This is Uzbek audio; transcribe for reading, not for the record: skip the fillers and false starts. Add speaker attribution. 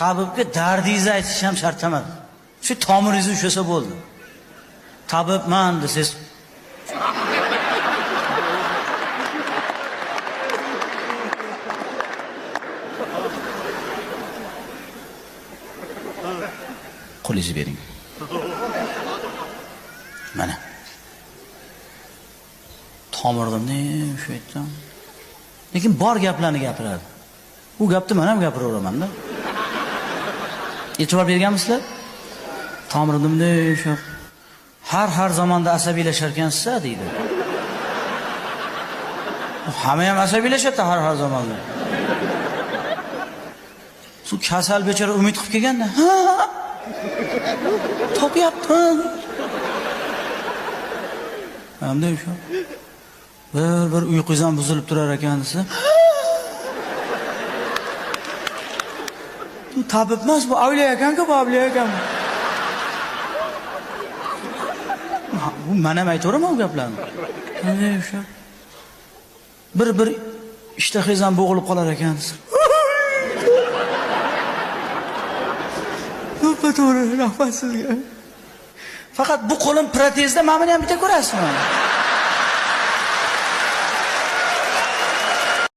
Speaker 1: tabibga dardingizni aytish ham shart emas. Shu tomiringizni ushlasa bo'ldi. Tabibman desiz. Qo'lingizni bering. Mana. Tomirimni shu aytdim. Lekin bor gaplarni gapiradi. Bu gapni men ham gapiraveraman-da. E'tibor berganmisizlar? Tomirimni shu har zamonda asabiylashar ekansiz deydi. Hamma ham asabiylashadi har zamonda. Shu kasal bechora umid qilib kelganda, topyapman. Hamda shu bir uyqungiz ham buzilib turar ekan desa, bu tabib emas, bu avliyo ekan-ku, bu avliyo ekan. Bu men ham aytaveraman bu gaplarni. Qanday shu bir ishtahingiz ham bo'g'ilib qolar ekan desa. To'g'ri, rahmat sizga. Faqat bu qo'lim protezda, men ham bitta ko'rasizmi?